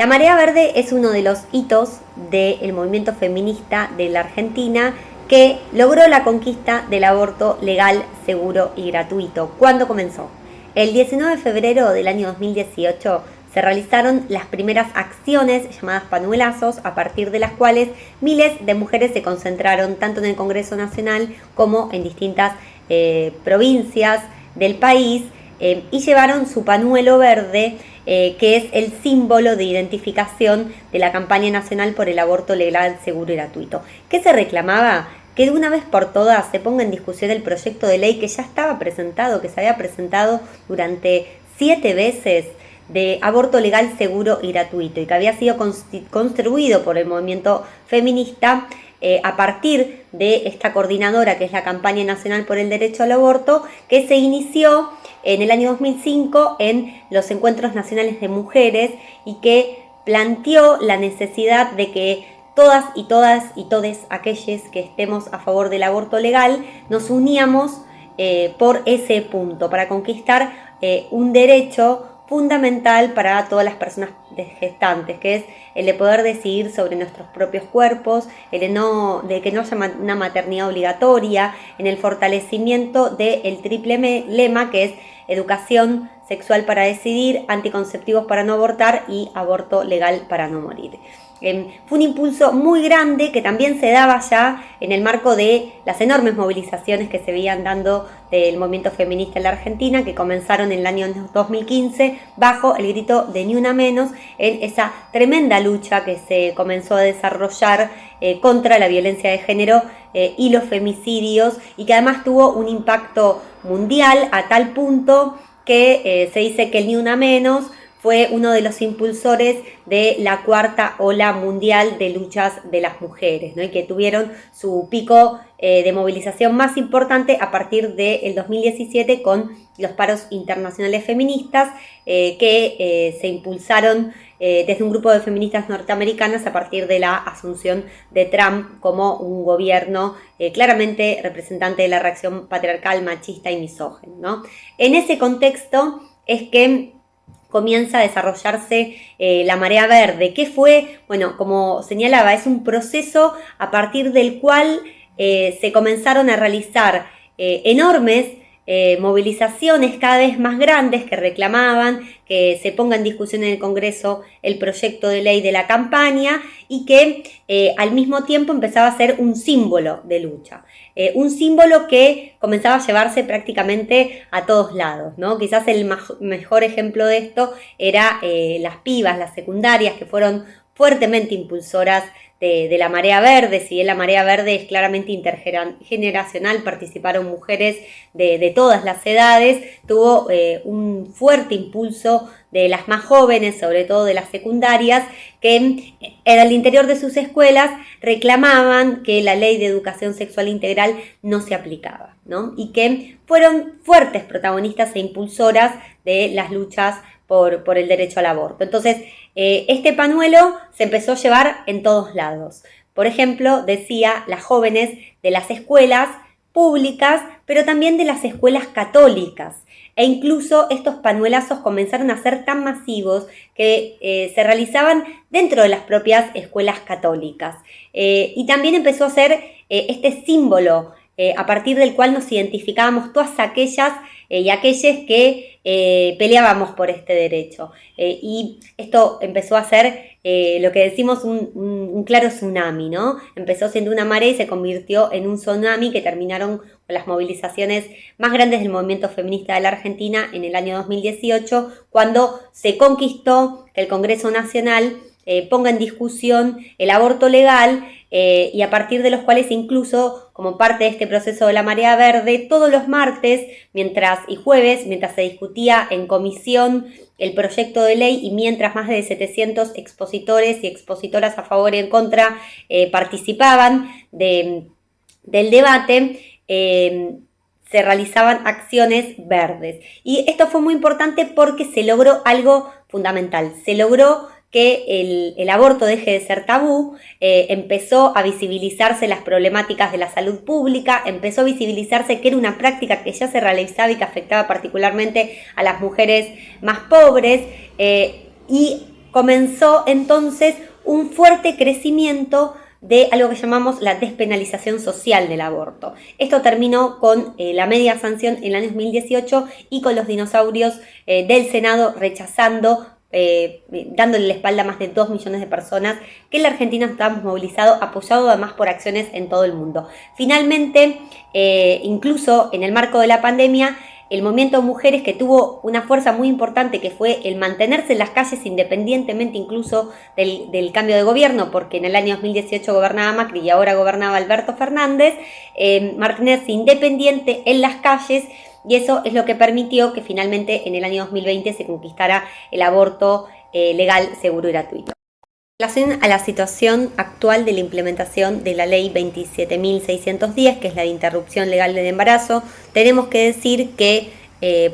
La marea verde es uno de los hitos del movimiento feminista de la Argentina que logró la conquista del aborto legal, seguro y gratuito. ¿Cuándo comenzó? El 19 de febrero del año 2018 se realizaron las primeras acciones llamadas pañuelazos, a partir de las cuales miles de mujeres se concentraron tanto en el Congreso Nacional como en distintas provincias del país y llevaron su pañuelo verde, que es el símbolo de identificación de la campaña nacional por el aborto legal, seguro y gratuito. ¿Qué se reclamaba? Que de una vez por todas se ponga en discusión el proyecto de ley que ya estaba presentado, que se había presentado durante 7 veces, de aborto legal, seguro y gratuito, y que había sido construido por el movimiento feminista a partir de esta coordinadora que es la Campaña Nacional por el Derecho al Aborto, que se inició en el año 2005 en los Encuentros Nacionales de Mujeres y que planteó la necesidad de que todas y todes aquellos que estemos a favor del aborto legal nos uníamos por ese punto, para conquistar un derecho fundamental para todas las personas gestantes, que es el de poder decidir sobre nuestros propios cuerpos, de que no haya una maternidad obligatoria, en el fortalecimiento del triple lema que es educación sexual para decidir, anticonceptivos para no abortar y aborto legal para no morir. Fue un impulso muy grande que también se daba ya en el marco de las enormes movilizaciones que se veían dando del movimiento feminista en la Argentina, que comenzaron en el año 2015 bajo el grito de Ni Una Menos, en esa tremenda lucha que se comenzó a desarrollar contra la violencia de género y los femicidios, y que además tuvo un impacto mundial a tal punto que se dice que el Ni Una Menos fue uno de los impulsores de la cuarta ola mundial de luchas de las mujeres, ¿no? Y que tuvieron su pico de movilización más importante a partir del 2017 con los paros internacionales feministas que se impulsaron desde un grupo de feministas norteamericanas a partir de la asunción de Trump como un gobierno claramente representante de la reacción patriarcal, machista y misógina, ¿no? En ese contexto es que comienza a desarrollarse la marea verde, que fue, bueno, como señalaba, es un proceso a partir del cual se comenzaron a realizar enormes movilizaciones cada vez más grandes que reclamaban que se ponga en discusión en el Congreso el proyecto de ley de la campaña y que al mismo tiempo empezaba a ser un símbolo de lucha. Un símbolo que comenzaba a llevarse prácticamente a todos lados, ¿no? Quizás el mejor ejemplo de esto era las pibas, las secundarias, que fueron fuertemente impulsoras de la marea verde. Si bien la marea verde es claramente intergeneracional, participaron mujeres de todas las edades, tuvo un fuerte impulso de las más jóvenes, sobre todo de las secundarias, que en el interior de sus escuelas reclamaban que la ley de educación sexual integral no se aplicaba, ¿no? Y que fueron fuertes protagonistas e impulsoras de las luchas por el derecho al aborto. Entonces, este pañuelo se empezó a llevar en todos lados. Por ejemplo, decía las jóvenes de las escuelas públicas, pero también de las escuelas católicas. E incluso estos pañuelazos comenzaron a ser tan masivos que se realizaban dentro de las propias escuelas católicas. Y también empezó a ser este símbolo a partir del cual nos identificábamos todas aquellas y aquellos que peleábamos por este derecho. Y esto empezó a ser lo que decimos un claro tsunami, ¿no? Empezó siendo una marea y se convirtió en un tsunami que terminaron con las movilizaciones más grandes del movimiento feminista de la Argentina en el año 2018, cuando se conquistó que el Congreso Nacional ponga en discusión el aborto legal y a partir de los cuales incluso como parte de este proceso de la marea verde, todos los martes y jueves, mientras se discutía en comisión el proyecto de ley y mientras más de 700 expositores y expositoras a favor y en contra participaban del debate, se realizaban acciones verdes. Y esto fue muy importante porque se logró algo fundamental. Se logró que el aborto deje de ser tabú, empezó a visibilizarse las problemáticas de la salud pública, empezó a visibilizarse que era una práctica que ya se realizaba y que afectaba particularmente a las mujeres más pobres, y comenzó entonces un fuerte crecimiento de algo que llamamos la despenalización social del aborto. Esto terminó con la media sanción en el año 2018 y con los dinosaurios del Senado rechazando, dándole la espalda a más de 2 millones de personas que en la Argentina estamos movilizados, apoyados además por acciones en todo el mundo. Finalmente, incluso en el marco de la pandemia, el movimiento de mujeres, que tuvo una fuerza muy importante, que fue el mantenerse en las calles independientemente incluso del cambio de gobierno, porque en el año 2018 gobernaba Macri y ahora gobernaba Alberto Fernández, mantenerse independiente en las calles, y eso es lo que permitió que finalmente en el año 2020 se conquistara el aborto legal, seguro y gratuito. En relación a la situación actual de la implementación de la ley 27.610, que es la de interrupción legal del embarazo, tenemos que decir que,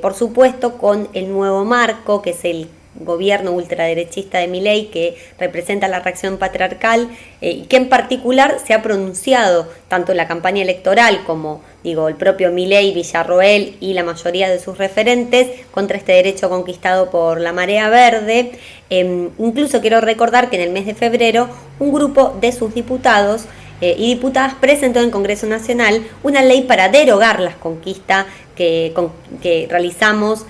por supuesto, con el nuevo marco, que es el gobierno ultraderechista de Milei, que representa la reacción patriarcal, y que en particular se ha pronunciado tanto en la campaña electoral como el propio Milei, Villarroel y la mayoría de sus referentes contra este derecho conquistado por la marea verde. Incluso quiero recordar que en el mes de febrero un grupo de sus diputados y diputadas presentó en el Congreso Nacional una ley para derogar las conquistas que realizamos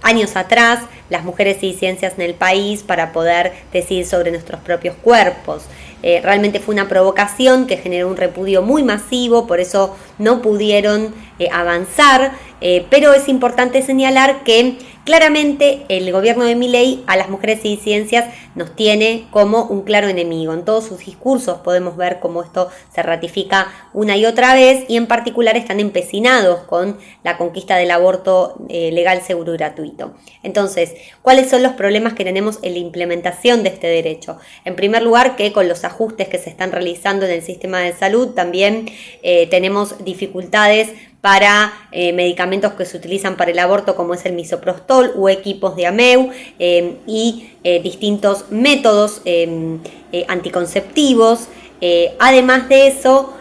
años atrás las mujeres y ciencias en el país para poder decidir sobre nuestros propios cuerpos. Realmente fue una provocación que generó un repudio muy masivo, por eso no pudieron avanzar, pero es importante señalar que claramente el gobierno de Milei a las mujeres y ciencias nos tiene como un claro enemigo. En todos sus discursos podemos ver cómo esto se ratifica una y otra vez, y en particular están empecinados con la conquista del aborto legal, seguro y gratuito. Entonces, ¿cuáles son los problemas que tenemos en la implementación de este derecho? En primer lugar, que con los ajustes que se están realizando en el sistema de salud también tenemos dificultades para medicamentos que se utilizan para el aborto, como es el misoprostol o equipos de AMEU y distintos métodos anticonceptivos. Además de eso,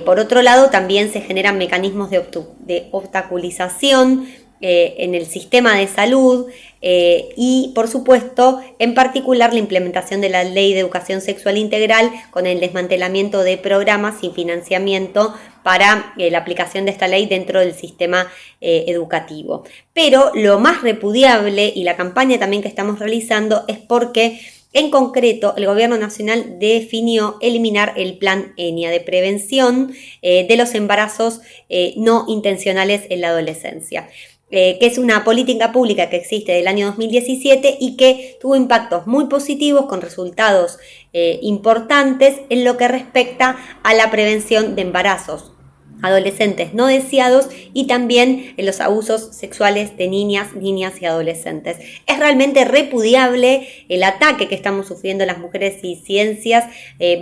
por otro lado, también se generan mecanismos de obstaculización en el sistema de salud y, por supuesto, en particular la implementación de la Ley de Educación Sexual Integral con el desmantelamiento de programas sin financiamiento para la aplicación de esta ley dentro del sistema educativo. Pero lo más repudiable, y la campaña también que estamos realizando, es porque en concreto el Gobierno Nacional definió eliminar el Plan ENIA de prevención de los embarazos no intencionales en la adolescencia. Que es una política pública que existe del año 2017 y que tuvo impactos muy positivos con resultados importantes en lo que respecta a la prevención de embarazos adolescentes no deseados y también en los abusos sexuales de niñas y adolescentes. Es realmente repudiable el ataque que estamos sufriendo las mujeres y ciencias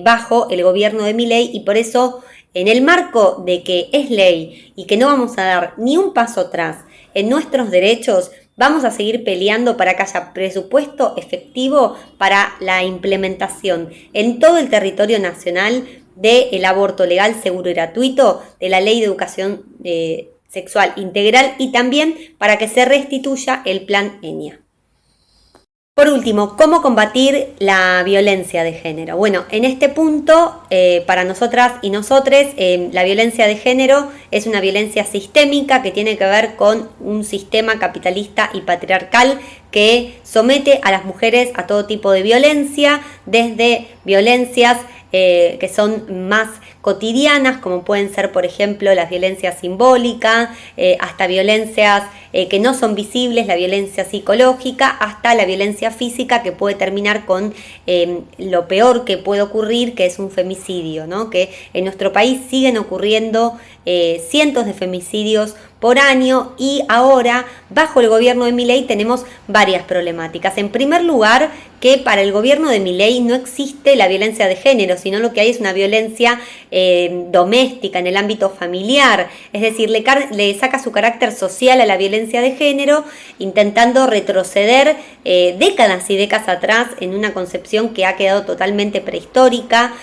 bajo el gobierno de Milei, y por eso, en el marco de que es ley y que no vamos a dar ni un paso atrás en nuestros derechos, vamos a seguir peleando para que haya presupuesto efectivo para la implementación en todo el territorio nacional del aborto legal, seguro y gratuito, de la Ley de Educación Sexual Integral, y también para que se restituya el Plan ENIA. Por último, ¿cómo combatir la violencia de género? Bueno, en este punto, para nosotras y nosotres, la violencia de género es una violencia sistémica que tiene que ver con un sistema capitalista y patriarcal que somete a las mujeres a todo tipo de violencia, desde violencias que son más cotidianas, como pueden ser, por ejemplo, las violencias simbólicas, hasta violencias que no son visibles, la violencia psicológica, hasta la violencia física, que puede terminar con lo peor que puede ocurrir, que es un femicidio, ¿no? Que en nuestro país siguen ocurriendo cientos de femicidios por año, y ahora, bajo el gobierno de Milei, tenemos varias problemáticas. En primer lugar, que para el gobierno de Milei no existe la violencia de género, sino lo que hay es una violencia doméstica, en el ámbito familiar. Es decir, le saca su carácter social a la violencia de género, intentando retroceder décadas y décadas atrás en una concepción que ha quedado totalmente prehistórica.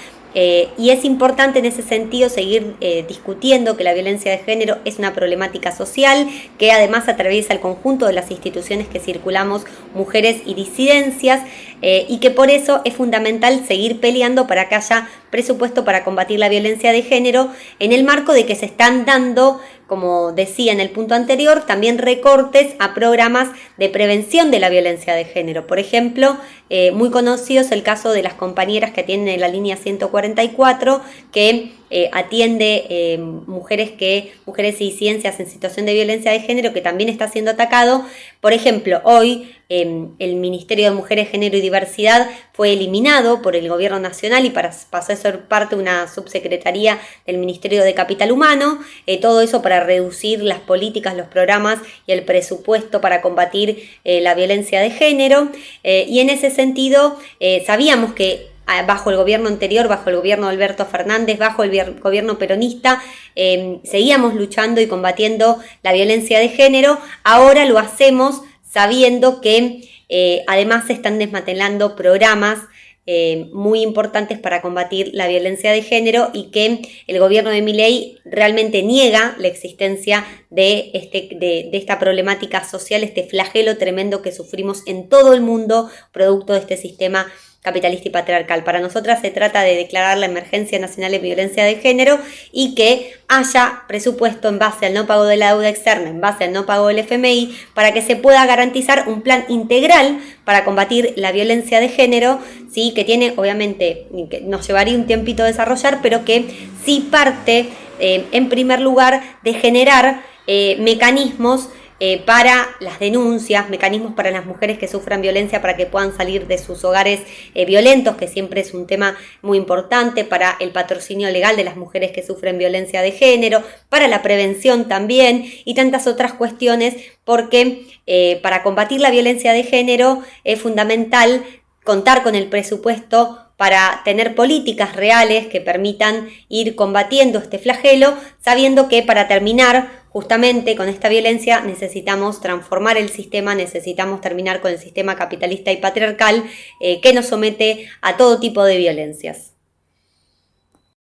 Y es importante en ese sentido seguir discutiendo que la violencia de género es una problemática social que además atraviesa el conjunto de las instituciones que circulamos mujeres y disidencias. y que por eso es fundamental seguir peleando para que haya presupuesto para combatir la violencia de género, en el marco de que se están dando, como decía en el punto anterior, también recortes a programas de prevención de la violencia de género. Por ejemplo, muy conocido es el caso de las compañeras que atienden la línea 144, que atiende mujeres y disidencias en situación de violencia de género, que también está siendo atacado. Por ejemplo, hoy el Ministerio de Mujeres, Género y Diversidad fue eliminado por el Gobierno Nacional y pasó a ser parte de una subsecretaría del Ministerio de Capital Humano. Todo eso para reducir las políticas, los programas y el presupuesto para combatir la violencia de género. Y en ese sentido, sabíamos que bajo el gobierno anterior, bajo el gobierno de Alberto Fernández, bajo el gobierno peronista, seguíamos luchando y combatiendo la violencia de género. Ahora lo hacemos sabiendo que además se están desmantelando programas muy importantes para combatir la violencia de género, y que el gobierno de Milei realmente niega la existencia de esta problemática social, este flagelo tremendo que sufrimos en todo el mundo producto de este sistema capitalista y patriarcal. Para nosotras se trata de declarar la emergencia nacional de violencia de género y que haya presupuesto en base al no pago de la deuda externa, en base al no pago del FMI, para que se pueda garantizar un plan integral para combatir la violencia de género, ¿sí? Que tiene, obviamente, que nos llevaría un tiempito desarrollar, pero que sí parte, en primer lugar, de generar mecanismos para las denuncias, mecanismos para las mujeres que sufran violencia para que puedan salir de sus hogares violentos, que siempre es un tema muy importante, para el patrocinio legal de las mujeres que sufren violencia de género, para la prevención también y tantas otras cuestiones, porque para combatir la violencia de género es fundamental contar con el presupuesto para tener políticas reales que permitan ir combatiendo este flagelo, sabiendo que para terminar justamente con esta violencia necesitamos transformar el sistema, necesitamos terminar con el sistema capitalista y patriarcal que nos somete a todo tipo de violencias.